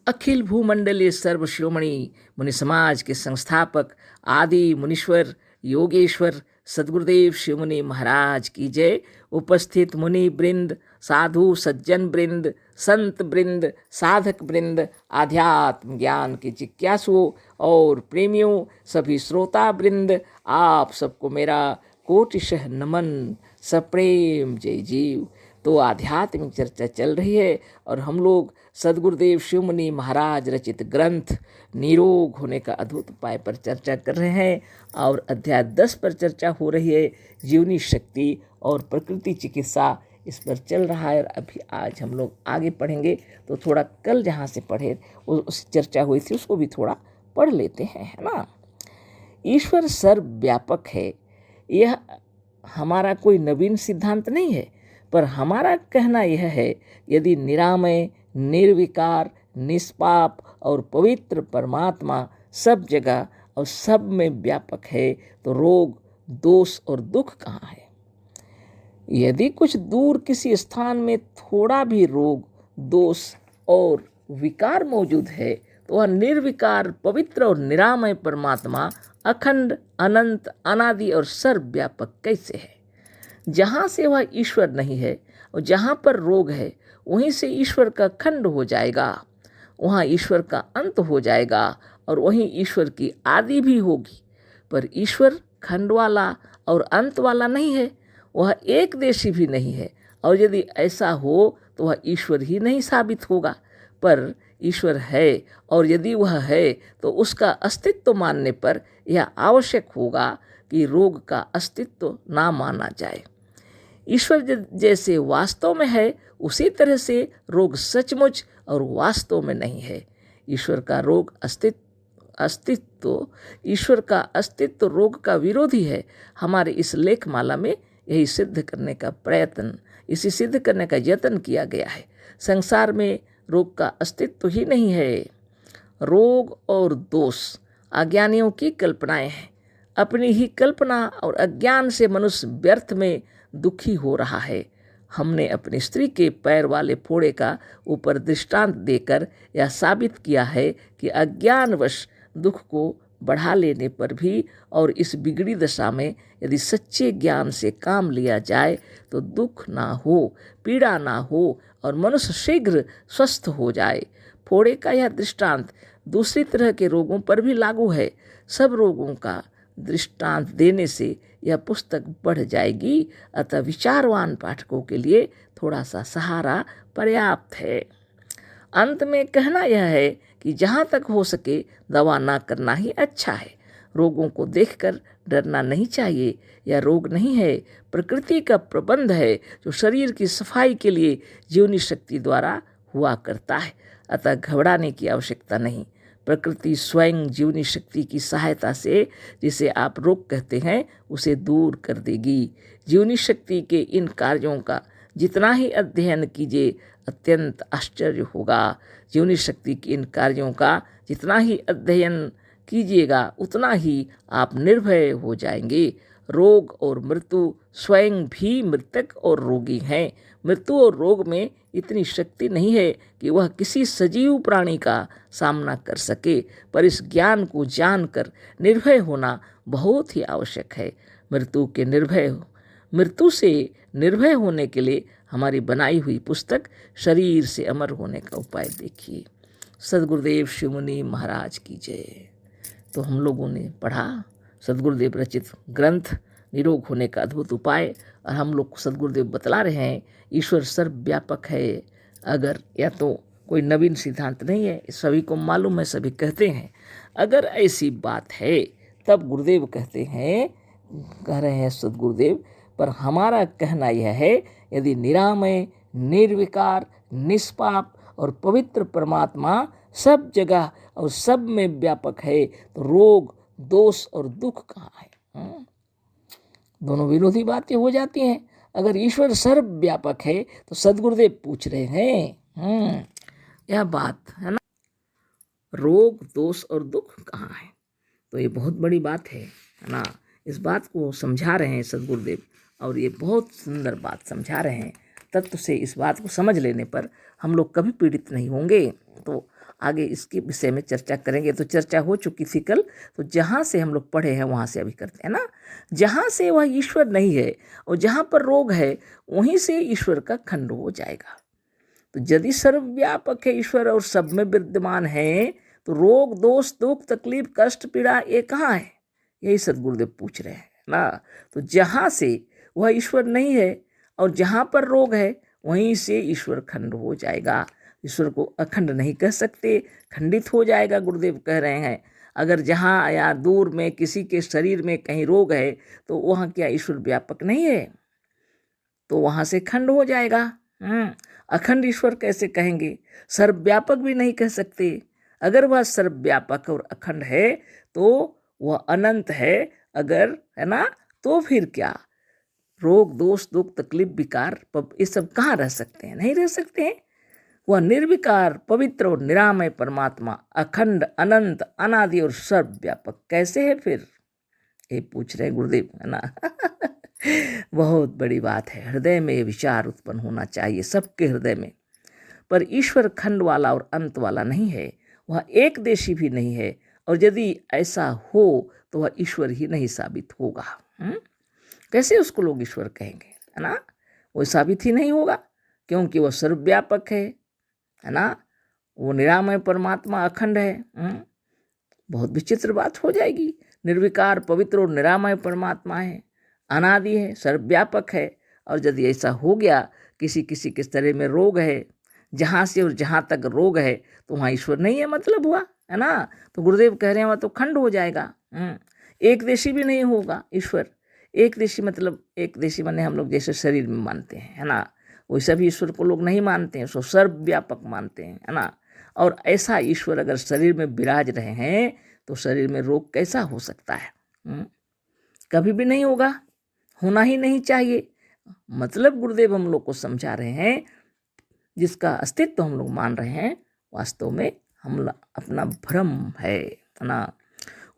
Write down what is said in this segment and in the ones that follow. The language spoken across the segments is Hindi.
अखिल भूमंडलीय सर्व शिरोमणि मुनि समाज के संस्थापक आदि मुनीश्वर योगेश्वर सद्गुरुदेव शिव मुनि महाराज की जय। उपस्थित मुनि वृंद, साधु सज्जन वृंद, संत वृंद, साधक वृंद, आध्यात्म ज्ञान के जिज्ञासुओं और प्रेमियों, सभी श्रोता वृंद, आप सबको मेरा कोटिशः नमन, सप्रेम जय जीव। तो आध्यात्मिक चर्चा चल रही है और हम लोग सद्गुरुदेव शिव मुनि महाराज रचित ग्रंथ निरोग होने का अद्भुत उपाय पर चर्चा कर रहे हैं और अध्याय 10 पर चर्चा हो रही है। जीवनी शक्ति और प्रकृति चिकित्सा इस पर चल रहा है और अभी आज हम लोग आगे पढ़ेंगे। तो थोड़ा कल जहाँ से पढ़े उस चर्चा हुई थी उसको भी थोड़ा पढ़ लेते हैं, है ना। ईश्वर सर्वव्यापक है, यह हमारा कोई नवीन सिद्धांत नहीं है, पर हमारा कहना यह है यदि निरामय, निर्विकार, निष्पाप और पवित्र परमात्मा सब जगह और सब में व्यापक है तो रोग, दोष और दुख कहाँ है। यदि कुछ दूर किसी स्थान में थोड़ा भी रोग, दोष और विकार मौजूद है तो वह निर्विकार, पवित्र और निरामय परमात्मा अखंड, अनंत, अनादि और सर्वव्यापक कैसे है। जहाँ से वह ईश्वर नहीं है और जहाँ पर रोग है वहीं से ईश्वर का खंड हो जाएगा, वहाँ ईश्वर का अंत हो जाएगा और वहीं ईश्वर की आदि भी होगी। पर ईश्वर खंड वाला और अंत वाला नहीं है, वह एक देशी भी नहीं है और यदि ऐसा हो तो वह ईश्वर ही नहीं साबित होगा। पर ईश्वर है और यदि वह है तो उसका अस्तित्व मानने पर यह आवश्यक होगा कि रोग का अस्तित्व ना माना जाए। ईश्वर जैसे वास्तव में है उसी तरह से रोग सचमुच और वास्तव में नहीं है। ईश्वर का ईश्वर का अस्तित्व रोग का विरोधी है। हमारे इस लेखमाला में यही सिद्ध करने का यत्न किया गया है। संसार में रोग का अस्तित्व ही नहीं है। रोग और दोष अज्ञानियों की कल्पनाएं हैं। अपनी ही कल्पना और अज्ञान से मनुष्य व्यर्थ में दुखी हो रहा है। हमने अपनी स्त्री के पैर वाले फोड़े का ऊपर दृष्टांत देकर यह साबित किया है कि अज्ञानवश दुख को बढ़ा लेने पर भी और इस बिगड़ी दशा में यदि सच्चे ज्ञान से काम लिया जाए तो दुख ना हो, पीड़ा ना हो और मनुष्य शीघ्र स्वस्थ हो जाए। फोड़े का यह दृष्टांत दूसरी तरह के रोगों पर भी लागू है। सब रोगों का दृष्टांत देने से यह पुस्तक बढ़ जाएगी, अतः विचारवान पाठकों के लिए थोड़ा सा सहारा पर्याप्त है। अंत में कहना यह है कि जहाँ तक हो सके दवा ना करना ही अच्छा है। रोगों को देखकर डरना नहीं चाहिए। यह रोग नहीं है, प्रकृति का प्रबंध है जो शरीर की सफाई के लिए जीवनी शक्ति द्वारा हुआ करता है, अतः घबराने की आवश्यकता नहीं। प्रकृति स्वयं जीवनी शक्ति की सहायता से जिसे आप रोग कहते हैं उसे दूर कर देगी। जीवनी शक्ति के इन कार्यों का जितना ही अध्ययन कीजिए अत्यंत आश्चर्य होगा। जीवनी शक्ति के इन कार्यों का जितना ही अध्ययन कीजिएगा उतना ही आप निर्भय हो जाएंगे। रोग और मृत्यु स्वयं भी मृतक और रोगी हैं। मृत्यु और रोग में इतनी शक्ति नहीं है कि वह किसी सजीव प्राणी का सामना कर सके, पर इस ज्ञान को जानकर निर्भय होना बहुत ही आवश्यक है। मृत्यु से निर्भय होने के लिए हमारी बनाई हुई पुस्तक शरीर से अमर होने का उपाय देखिए। सद्गुरुदेव शिव मुनि महाराज की जय। तो हम लोगों ने पढ़ा सद्गुरुदेव रचित ग्रंथ निरोग होने का अद्भुत उपाय और हम लोग सद्गुरुदेव बतला रहे हैं ईश्वर सर्वव्यापक है। अगर यह तो कोई नवीन सिद्धांत नहीं है, सभी को मालूम है, सभी कहते हैं। अगर ऐसी बात है तब गुरुदेव कह रहे हैं सद्गुरुदेव, पर हमारा कहना यह है यदि निरामय, निर्विकार, निष्पाप और पवित्र परमात्मा सब जगह और सब में व्यापक है तो रोग, दोष और दुख कहाँ है। दोनों विरोधी बातें हो जाती हैं। अगर ईश्वर सर्वव्यापक है तो सद्गुरुदेव पूछ रहे हैं यह बात है ना, रोग, दोष और दुख कहाँ है। तो ये बहुत बड़ी बात है ना। इस बात को समझा रहे हैं सद्गुरुदेव और ये बहुत सुंदर बात समझा रहे हैं। तत्व से इस बात को समझ लेने पर हम लोग कभी पीड़ित नहीं होंगे। तो आगे इसके विषय में चर्चा करेंगे। तो चर्चा हो चुकी थी कल, तो जहाँ से हम लोग पढ़े हैं वहाँ से अभी करते हैं ना। जहाँ से वह ईश्वर नहीं है और जहाँ पर रोग है वहीं से ईश्वर का खंड हो जाएगा। तो यदि सर्वव्यापक है ईश्वर और सब में विद्यमान है, तो रोग दोष दुख तकलीफ कष्ट पीड़ा ये कहाँ है? यही सदगुरुदेव पूछ रहे हैं ना। तो जहाँ से वह ईश्वर नहीं है और जहाँ पर रोग है वहीं से ईश्वर खंड हो जाएगा। ईश्वर को अखंड नहीं कह सकते, खंडित हो जाएगा, गुरुदेव कह रहे हैं। अगर जहाँ या दूर में किसी के शरीर में कहीं रोग है तो वहाँ क्या ईश्वर व्यापक नहीं है? तो वहाँ से खंड हो जाएगा। अखंड ईश्वर कैसे कहेंगे? सर्वव्यापक भी नहीं कह सकते। अगर वह सर्वव्यापक और अखंड है तो वह अनंत है, अगर है ना, तो फिर क्या रोग दोष दुख तकलीफ विकार ये सब कहाँ रह सकते हैं? नहीं रह सकते हैं। वह निर्विकार पवित्र और निरामय परमात्मा अखंड अनंत अनादि और सर्वव्यापक कैसे है फिर? ये पूछ रहे गुरुदेव, है ना। बहुत बड़ी बात है। हृदय में ये विचार उत्पन्न होना चाहिए सबके हृदय में। पर ईश्वर खंड वाला और अंत वाला नहीं है, वह एक देशी भी नहीं है, और यदि ऐसा हो तो वह ईश्वर ही नहीं साबित होगा। कैसे उसको लोग ईश्वर कहेंगे, है ना? वो साबित ही नहीं होगा, क्योंकि वह सर्वव्यापक है ना। वो निरामय परमात्मा अखंड है। बहुत विचित्र बात हो जाएगी। निर्विकार पवित्र और निरामय परमात्मा है, अनादि है, सर्वव्यापक है, और यदि ऐसा हो गया किसी किसी के शरीर में रोग है, जहाँ से और जहाँ तक रोग है तो वहाँ ईश्वर नहीं है, मतलब हुआ, है ना। तो गुरुदेव कह रहे हैं वहाँ तो खंड हो जाएगा। एक देशी भी नहीं होगा ईश्वर। एक देशी मतलब एक देशी माने हम लोग जैसे शरीर में मानते हैं, है ना, वैसा भी ईश्वर को लोग नहीं मानते हैं, सो सर्वव्यापक मानते हैं, है ना। और ऐसा ईश्वर अगर शरीर में विराज रहे हैं तो शरीर में रोग कैसा हो सकता है? कभी भी नहीं होगा, होना ही नहीं चाहिए। मतलब गुरुदेव हम लोग को समझा रहे हैं, जिसका अस्तित्व हम लोग मान रहे हैं वास्तव में हम अपना भ्रम है ना।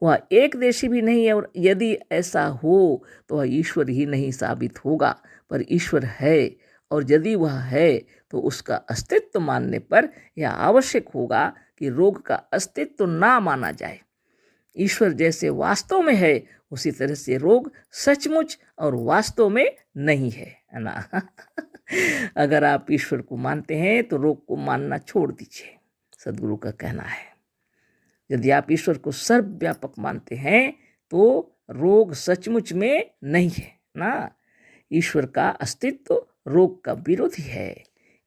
वह एक देशी भी नहीं है, और यदि ऐसा हो तो वह ईश्वर ही नहीं साबित होगा। पर ईश्वर है, और यदि वह है तो उसका अस्तित्व मानने पर यह आवश्यक होगा कि रोग का अस्तित्व ना माना जाए। ईश्वर जैसे वास्तव में है उसी तरह से रोग सचमुच और वास्तव में नहीं है ना। अगर आप ईश्वर को मानते हैं तो रोग को मानना छोड़ दीजिए, सदगुरु का कहना है। यदि आप ईश्वर को सर्वव्यापक मानते हैं तो रोग सचमुच में नहीं है ना। ईश्वर का अस्तित्व रोग का विरोधी है।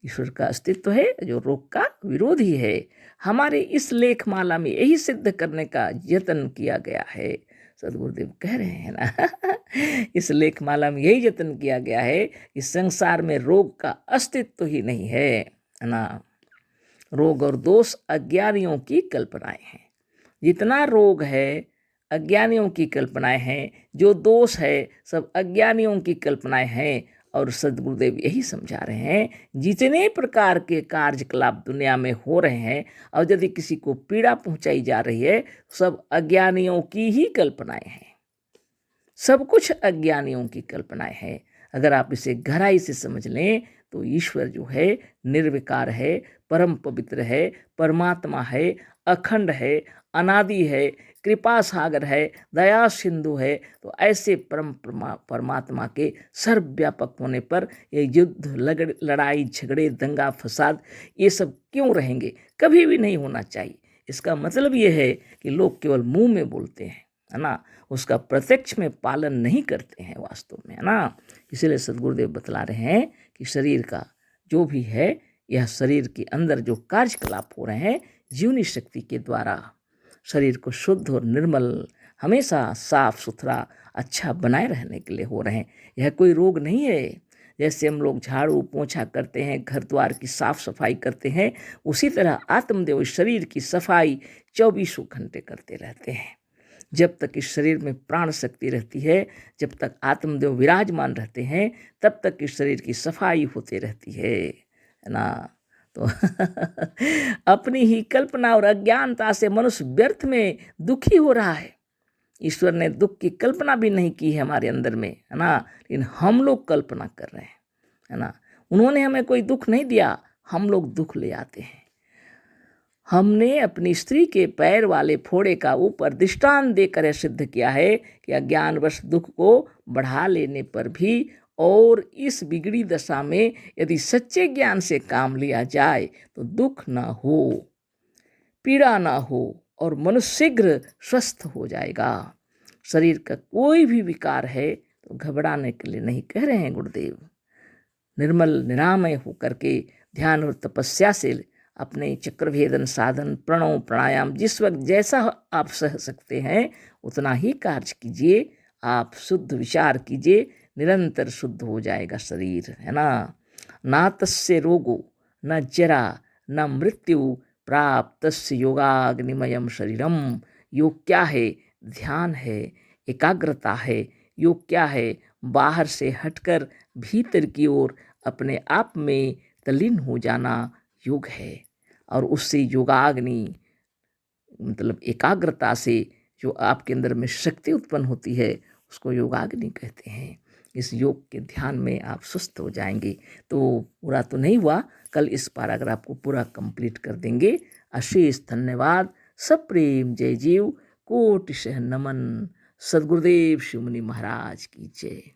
ईश्वर का अस्तित्व है जो रोग का विरोधी है। हमारे इस लेखमाला में यही सिद्ध करने का यत्न किया गया है, सदगुरुदेव कह रहे हैं ना। इस लेखमाला में यही यत्न किया गया है कि संसार में रोग का अस्तित्व ही नहीं है ना। रोग और दोष अज्ञानियों की कल्पनाएं हैं। जितना रोग है अज्ञानियों की कल्पनाएं हैं, जो दोष है सब अज्ञानियों की कल्पनाएं हैं। और सदगुरुदेव यही समझा रहे हैं, जितने प्रकार के कार्यकलाप दुनिया में हो रहे हैं और यदि किसी को पीड़ा पहुंचाई जा रही है, सब अज्ञानियों की ही कल्पनाएं हैं। सब कुछ अज्ञानियों की कल्पनाएं हैं। अगर आप इसे गहराई से समझ लें तो ईश्वर जो है निर्विकार है, परम पवित्र है, परमात्मा है, अखंड है, अनादि है, कृपा सागर है, दया सिंधु है। तो ऐसे परम परमात्मा के सर्वव्यापक होने पर ये युद्ध लड़ाई झगड़े दंगा फसाद ये सब क्यों रहेंगे? कभी भी नहीं होना चाहिए। इसका मतलब ये है कि लोग केवल मुंह में बोलते हैं, है ना, उसका प्रत्यक्ष में पालन नहीं करते हैं वास्तव में, है ना। इसीलिए सदगुरुदेव बतला रहे हैं कि शरीर का जो भी है, यह शरीर के अंदर जो कार्यकलाप हो रहे हैं जीवनी शक्ति के द्वारा शरीर को शुद्ध और निर्मल हमेशा साफ सुथरा अच्छा बनाए रहने के लिए हो रहे हैं। यह कोई रोग नहीं है। जैसे हम लोग झाड़ू पोछा करते हैं, घर द्वार की साफ सफाई करते हैं, उसी तरह आत्मदेव शरीर की सफाई 24 घंटे करते रहते हैं। जब तक इस शरीर में प्राण शक्ति रहती है, जब तक आत्मदेव विराजमान रहते हैं, तब तक इस शरीर की सफाई होती रहती है ना। तो अपनी ही कल्पना और अज्ञानता से मनुष्य व्यर्थ में दुखी हो रहा है। ईश्वर ने दुख की कल्पना भी नहीं की है हमारे अंदर में, है ना, लेकिन हम लोग कल्पना कर रहे हैं, है ना। उन्होंने हमें कोई दुख नहीं दिया, हम लोग दुख ले आते हैं। हमने अपनी स्त्री के पैर वाले फोड़े का ऊपर दृष्टांत देकर यह सिद्ध किया है कि अज्ञानवश दुख को बढ़ा लेने पर भी और इस बिगड़ी दशा में यदि सच्चे ज्ञान से काम लिया जाए तो दुख न हो, पीड़ा ना हो और मनुष्य शीघ्र स्वस्थ हो जाएगा। शरीर का कोई भी विकार है तो घबराने के लिए नहीं कह रहे हैं गुरुदेव। निर्मल निरामय होकर के ध्यान और तपस्या से अपने चक्रभेदन साधन, प्रणव, प्राणायाम जिस वक्त जैसा आप सह सकते हैं उतना ही कार्य कीजिए। आप शुद्ध विचार कीजिए, निरंतर शुद्ध हो जाएगा शरीर, है ना। ना तस्य रोगो न जरा न मृत्यु प्राप्तस्य योगाग्निमयम शरीरम। योग क्या है? ध्यान है, एकाग्रता है। योग क्या है? बाहर से हटकर भीतर की ओर अपने आप में तल्लीन हो जाना योग है। और उससे योगाग्नि मतलब एकाग्रता से जो आपके अंदर में शक्ति उत्पन्न होती है उसको योगाग्नि कहते हैं। इस योग के ध्यान में आप सुस्त हो जाएंगे। तो पूरा तो नहीं हुआ, कल इस पैराग्राफ को पूरा कंप्लीट कर देंगे। अशेष धन्यवाद। सब प्रेम, जय जीव, कोटि नमन। सद्गुरुदेव शिव मुनि महाराज की जय।